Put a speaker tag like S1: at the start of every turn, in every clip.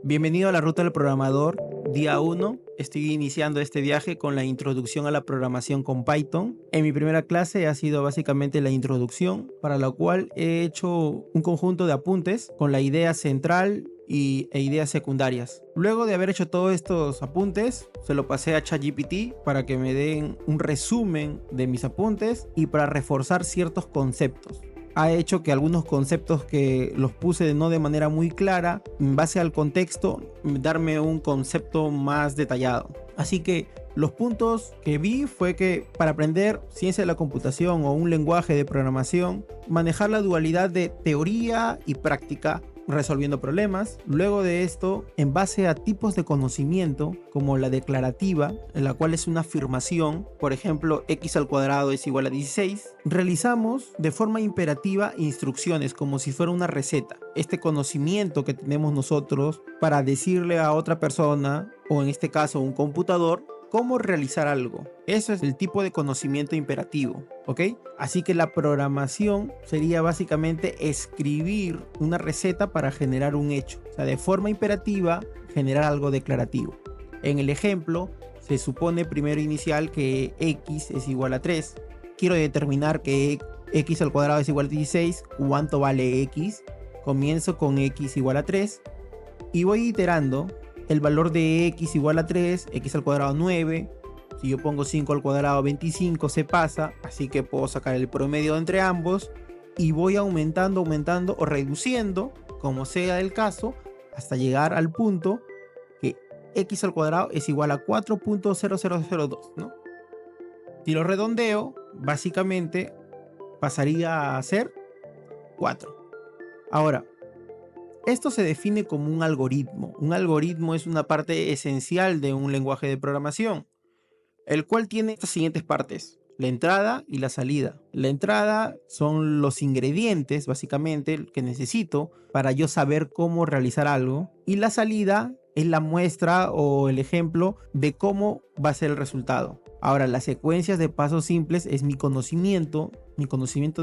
S1: Bienvenido a la Ruta del Programador, día 1. Estoy iniciando este viaje con la introducción a la programación con Python. En mi primera clase ha sido básicamente la introducción, para la cual he hecho un conjunto de apuntes con la idea central e ideas secundarias. Luego de haber hecho todos estos apuntes, se lo pasé a ChatGPT para que me den un resumen de mis apuntes y para reforzar ciertos conceptos. Ha hecho que algunos conceptos que los puse no de manera muy clara, en base al contexto, darme un concepto más detallado. Así que los puntos que vi fue que para aprender ciencia de la computación o un lenguaje de programación, manejar la dualidad de teoría y práctica resolviendo problemas. Luego de esto, en base a tipos de conocimiento como la declarativa, en la cual es una afirmación, por ejemplo, x al cuadrado es igual a 16, realizamos de forma imperativa instrucciones como si fuera una receta. Este conocimiento que tenemos nosotros para decirle a otra persona, o en este caso un computador, cómo realizar algo. Eso es el tipo de conocimiento imperativo, ¿ok? Así que la programación sería básicamente escribir una receta para generar un hecho. O sea, de forma imperativa, generar algo declarativo. En el ejemplo, se supone primero inicial que x es igual a 3. Quiero determinar que x al cuadrado es igual a 16. ¿Cuánto vale x? Comienzo con x igual a 3 y voy iterando. El valor de x igual a 3, x al cuadrado 9. Si yo pongo 5 al cuadrado 25 se pasa, así que puedo sacar el promedio entre ambos y voy aumentando o reduciendo, como sea el caso, hasta llegar al punto que x al cuadrado es igual a 4.0002, ¿no? Si lo redondeo, básicamente pasaría a ser 4. Ahora, esto se define como un algoritmo. Un algoritmo es una parte esencial de un lenguaje de programación, el cual tiene estas siguientes partes: la entrada y la salida. La entrada son los ingredientes, básicamente, que necesito para yo saber cómo realizar algo. Y la salida es la muestra o el ejemplo de cómo va a ser el resultado. Ahora, las secuencias de pasos simples es mi conocimiento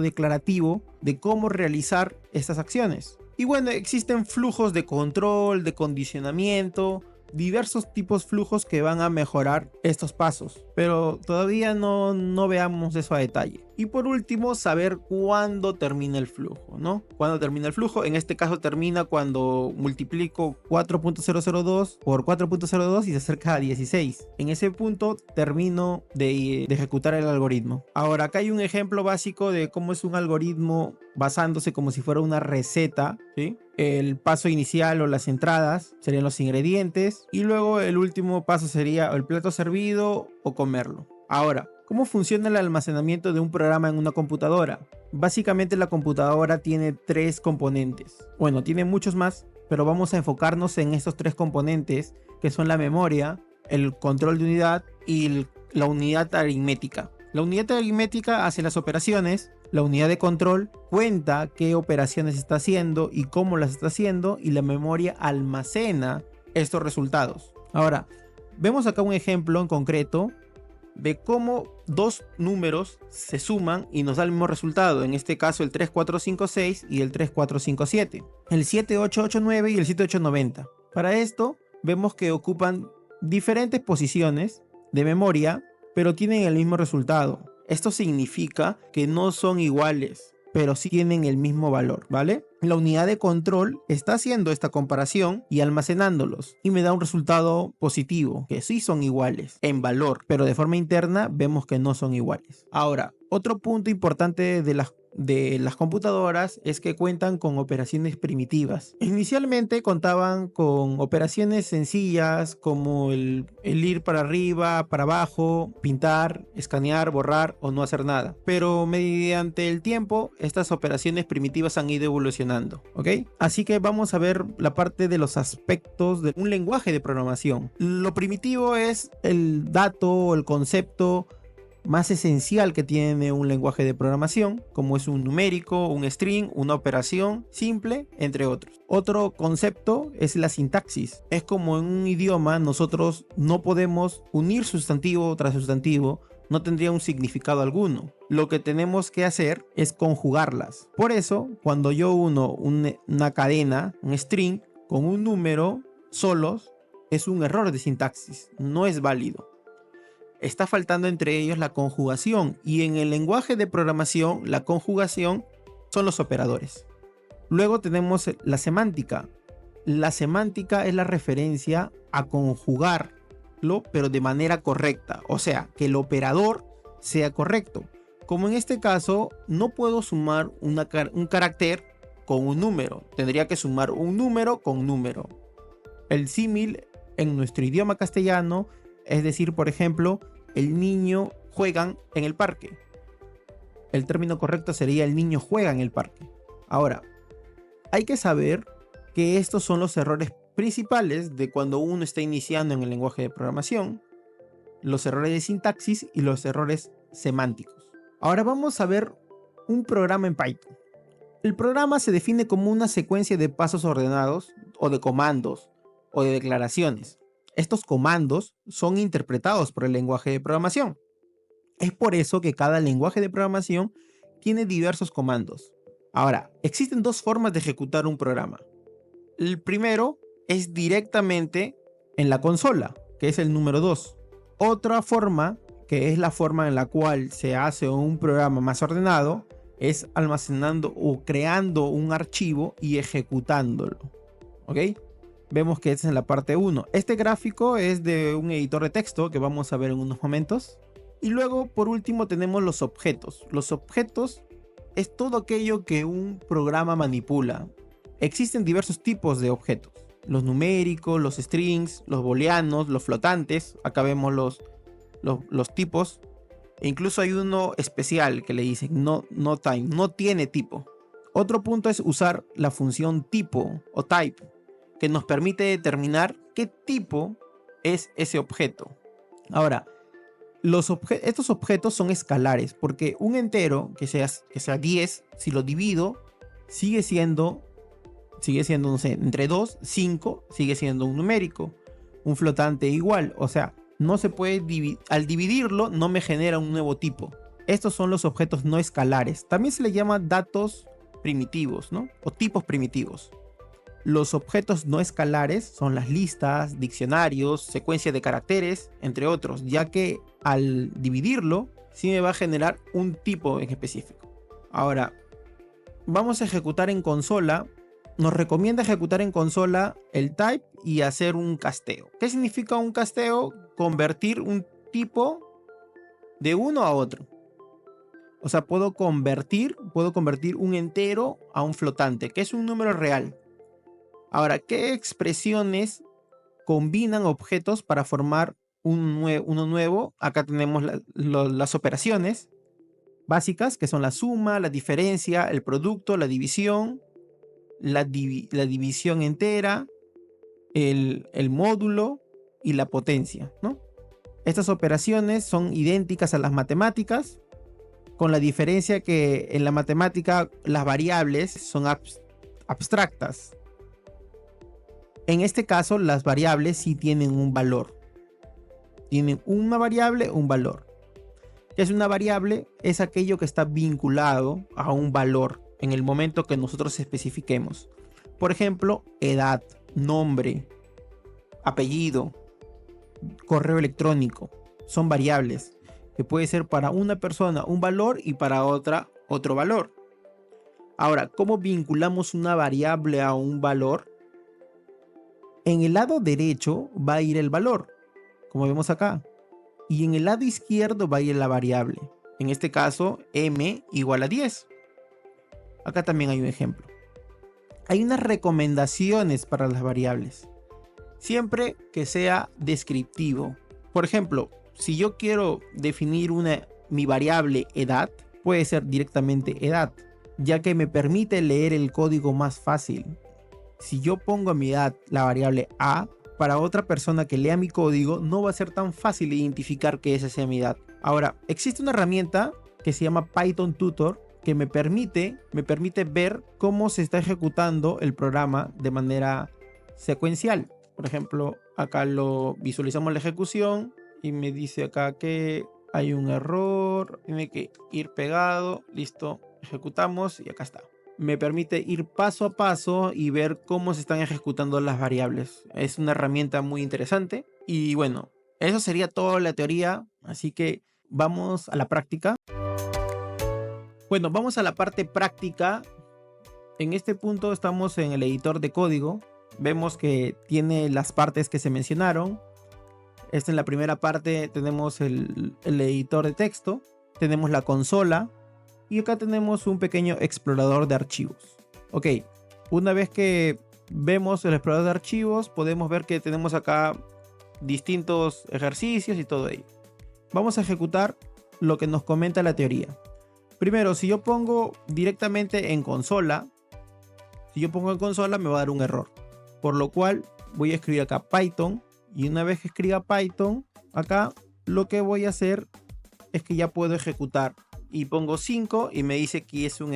S1: declarativo de cómo realizar estas acciones. Y bueno, existen flujos de control, de condicionamiento, diversos tipos de flujos que van a mejorar estos pasos, pero todavía no veamos eso a detalle. Y por último, saber cuándo termina el flujo, ¿no? Cuándo termina el flujo. En este caso termina cuando multiplico 4.002 por 4.02 y se acerca a 16. En ese punto termino de ejecutar el algoritmo. Ahora, acá hay un ejemplo básico de cómo es un algoritmo basándose como si fuera una receta, ¿sí? El paso inicial o las entradas serían los ingredientes y luego el último paso sería el plato servido o comerlo. Ahora, ¿cómo funciona el almacenamiento de un programa en una computadora? Básicamente la computadora tiene 3 componentes. Bueno, tiene muchos más, pero vamos a enfocarnos en estos 3 componentes, que son la memoria, el control de unidad y la unidad aritmética. La unidad aritmética hace las operaciones. La unidad de control cuenta qué operaciones está haciendo y cómo las está haciendo, y la memoria almacena estos resultados. Ahora, vemos acá un ejemplo en concreto de cómo dos números se suman y nos da el mismo resultado. En este caso el 3456 y el 3457. El 7889 y el 7890. Para esto vemos que ocupan diferentes posiciones de memoria, pero tienen el mismo resultado. Esto significa que no son iguales, pero sí tienen el mismo valor, ¿vale? La unidad de control está haciendo esta comparación y almacenándolos y me da un resultado positivo, que sí son iguales en valor, pero de forma interna vemos que no son iguales. Ahora, otro punto importante de las computadoras es que cuentan con operaciones primitivas. Inicialmente contaban con operaciones sencillas como el ir para arriba, para abajo, pintar, escanear, borrar o no hacer nada. Pero mediante el tiempo, estas operaciones primitivas han ido evolucionando, ¿ok? Así que vamos a ver la parte de los aspectos de un lenguaje de programación. Lo primitivo es el dato o el concepto más esencial que tiene un lenguaje de programación, como es un numérico, un string, una operación simple, entre otros. Otro concepto es la sintaxis. Es como en un idioma nosotros no podemos unir sustantivo tras sustantivo, no tendría un significado alguno. Lo que tenemos que hacer es conjugarlas. Por eso, cuando yo uno una cadena, un string, con un número, solos es un error de sintaxis, no es válido. Está faltando entre ellos la conjugación, y en el lenguaje de programación la conjugación son los operadores. Luego tenemos la semántica. La semántica es la referencia a conjugarlo, pero de manera correcta, o sea, que el operador sea correcto. Como en este caso, no puedo sumar un carácter con un número, tendría que sumar un número con número. El símil en nuestro idioma castellano es decir, por ejemplo, el niño juegan en el parque. El término correcto sería el niño juega en el parque. Ahora, hay que saber que estos son los errores principales de cuando uno está iniciando en el lenguaje de programación, los errores de sintaxis y los errores semánticos. Ahora vamos a ver un programa en Python. El programa se define como una secuencia de pasos ordenados, o de comandos, o de declaraciones. Estos comandos son interpretados por el lenguaje de programación. Es por eso que cada lenguaje de programación tiene diversos comandos. Ahora, existen dos formas de ejecutar un programa. El primero es directamente en la consola, que es el número 2. Otra forma, que es la forma en la cual se hace un programa más ordenado, es almacenando o creando un archivo y ejecutándolo. ¿Ok? Vemos que es en la parte 1. Este gráfico es de un editor de texto que vamos a ver en unos momentos. Y luego, por último, tenemos los objetos. Los objetos es todo aquello que un programa manipula. Existen diversos tipos de objetos. Los numéricos, los strings, los booleanos, los flotantes. Acá vemos los tipos. E incluso hay uno especial que le dicen no time, no tiene tipo. Otro punto es usar la función tipo o type, que nos permite determinar qué tipo es ese objeto. Ahora, estos objetos son escalares, porque un entero que sea 10, si lo divido, sigue siendo, no sé, entre 2, 5, sigue siendo un numérico. Un flotante igual, o sea, no se puede al dividirlo no me genera un nuevo tipo. Estos son los objetos no escalares. También se les llama datos primitivos, ¿no? O tipos primitivos. Los objetos no escalares son las listas, diccionarios, secuencias de caracteres, entre otros, ya que al dividirlo sí me va a generar un tipo en específico. Ahora, vamos a ejecutar en consola. Nos recomienda ejecutar en consola el type y hacer un casteo. ¿Qué significa un casteo? Convertir un tipo de uno a otro. O sea, puedo convertir un entero a un flotante, que es un número real. Ahora, ¿qué expresiones combinan objetos para formar uno nuevo? Acá tenemos las operaciones básicas, que son la suma, la diferencia, el producto, la división, la división entera, el módulo y la potencia, ¿no? Estas operaciones son idénticas a las matemáticas, con la diferencia que en la matemática las variables son abstractas. En este caso, las variables sí tienen un valor. Tienen una variable, un valor. ¿Qué es una variable? Es aquello que está vinculado a un valor en el momento que nosotros especifiquemos. Por ejemplo, edad, nombre, apellido, correo electrónico. Son variables que puede ser para una persona un valor y para otra otro valor. Ahora, ¿cómo vinculamos una variable a un valor? En el lado derecho va a ir el valor, como vemos acá. Y en el lado izquierdo va a ir la variable. En este caso, m igual a 10. Acá también hay un ejemplo. Hay unas recomendaciones para las variables. Siempre que sea descriptivo. Por ejemplo, si yo quiero definir mi variable edad, puede ser directamente edad, ya que me permite leer el código más fácil. Si yo pongo a mi edad la variable a, para otra persona que lea mi código no va a ser tan fácil identificar que esa sea mi edad. Ahora, existe una herramienta que se llama Python Tutor que me permite ver cómo se está ejecutando el programa de manera secuencial. Por ejemplo, acá lo visualizamos la ejecución y me dice acá que hay un error, tiene que ir pegado, listo, ejecutamos y acá está. me permite ir paso a paso y ver cómo se están ejecutando las variables. Es una herramienta muy interesante. Y bueno, eso sería toda la teoría, así que vamos a la práctica. Bueno, vamos a la parte práctica. En este punto estamos en el editor de código. Vemos que tiene las partes que se mencionaron. Esta en la primera parte tenemos el editor de texto, tenemos la consola y acá tenemos un pequeño explorador de archivos. Ok, una vez que vemos el explorador de archivos, podemos ver que tenemos acá distintos ejercicios y todo ello. Vamos a ejecutar lo que nos comenta la teoría. Primero, si yo pongo directamente en consola, me va a dar un error. Por lo cual voy a escribir acá Python. Y una vez que escriba Python, acá lo que voy a hacer es que ya puedo ejecutar. Y pongo 5 y me dice que es un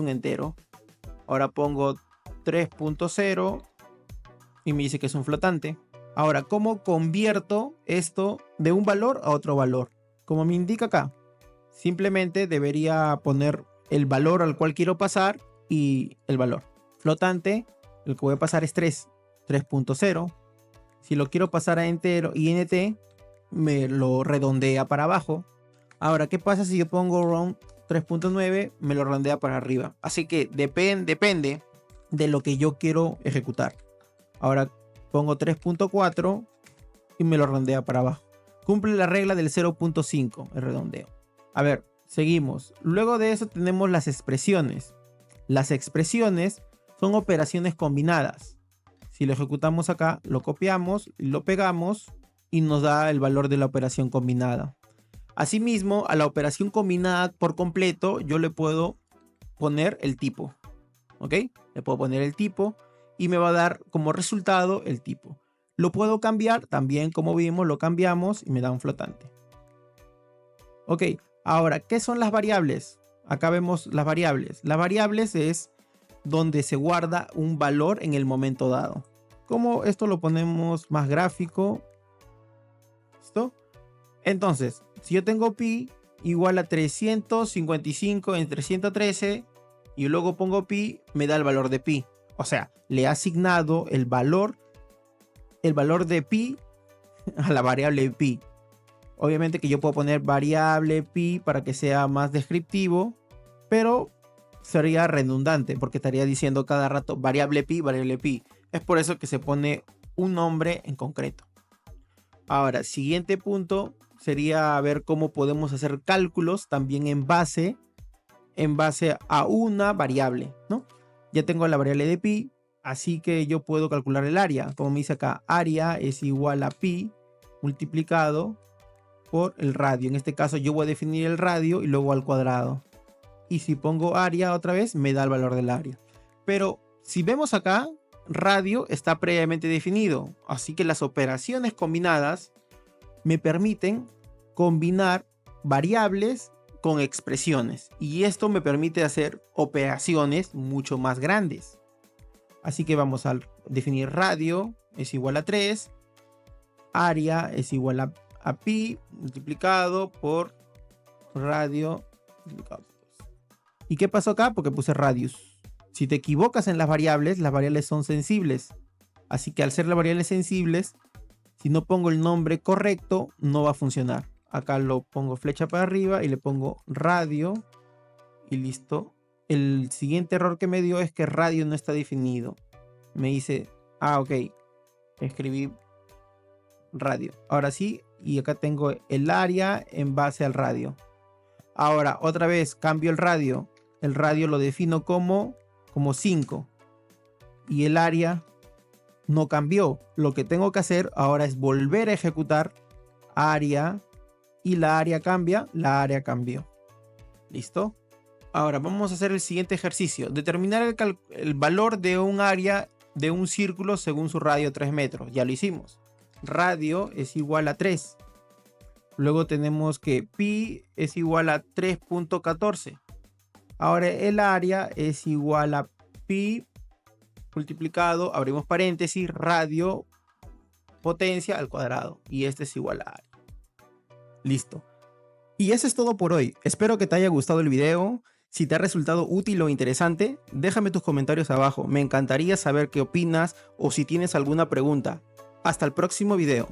S1: entero. Ahora pongo 3.0 y me dice que es un flotante. Ahora, ¿cómo convierto esto de un valor a otro valor? Como me indica acá, simplemente debería poner el valor al cual quiero pasar y el valor. Flotante, el que voy a pasar es 3.0. Si lo quiero pasar a entero, int, me lo redondea para abajo. Ahora, ¿qué pasa si yo pongo round 3.9? Me lo redondea para arriba. Así que depende de lo que yo quiero ejecutar. Ahora pongo 3.4 y me lo redondea para abajo. Cumple la regla del 0.5, el redondeo. A ver, seguimos. Luego de eso tenemos las expresiones. Las expresiones son operaciones combinadas. Si lo ejecutamos acá, lo copiamos, lo pegamos y nos da el valor de la operación combinada. Asimismo, a la operación combinada por completo, yo le puedo poner el tipo. ¿Ok? Le puedo poner el tipo y me va a dar como resultado el tipo. Lo puedo cambiar, también como vimos, lo cambiamos y me da un flotante. Ok, ahora, ¿qué son las variables? Acá vemos las variables. Las variables es donde se guarda un valor en el momento dado. Como esto lo ponemos más gráfico. ¿Listo? Entonces, si yo tengo pi igual a 355 entre 113 y luego pongo pi, me da el valor de pi. O sea, le he asignado el valor de pi a la variable pi. Obviamente que yo puedo poner variable pi para que sea más descriptivo, pero sería redundante porque estaría diciendo cada rato variable pi, variable pi. Es por eso que se pone un nombre en concreto. Ahora, siguiente punto sería ver cómo podemos hacer cálculos también en base a una variable, ¿no? Ya tengo la variable de pi, así que yo puedo calcular el área. Como me dice acá, área es igual a pi multiplicado por el radio. En este caso yo voy a definir el radio y luego al cuadrado. Y si pongo área otra vez, me da el valor del área. Pero si vemos acá, radio está previamente definido. Así que las operaciones combinadas me permiten combinar variables con expresiones. Y esto me permite hacer operaciones mucho más grandes. Así que vamos a definir radio es igual a 3. Área es igual a pi multiplicado por radio multiplicado. ¿Y qué pasó acá? Porque puse radius. Si te equivocas en las variables son sensibles. Así que al ser las variables sensibles, si no pongo el nombre correcto, no va a funcionar. Acá lo pongo flecha para arriba y le pongo radio y listo. El siguiente error que me dio es que radio no está definido. Me dice, ok, escribí radio. Ahora sí, y acá tengo el área en base al radio. Ahora, otra vez, cambio el radio. El radio lo defino como 5. Y el área no cambió. Lo que tengo que hacer ahora es volver a ejecutar área. Y la área cambia, la área cambió. ¿Listo? Ahora vamos a hacer el siguiente ejercicio. Determinar el valor de un área de un círculo según su radio 3 metros. Ya lo hicimos. Radio es igual a 3. Luego tenemos que pi es igual a 3.14. Ahora el área es igual a pi multiplicado, abrimos paréntesis, radio, potencia al cuadrado. Y este es igual a área. Listo. Y eso es todo por hoy. Espero que te haya gustado el video. Si te ha resultado útil o interesante, déjame tus comentarios abajo, me encantaría saber qué opinas o si tienes alguna pregunta. Hasta el próximo video.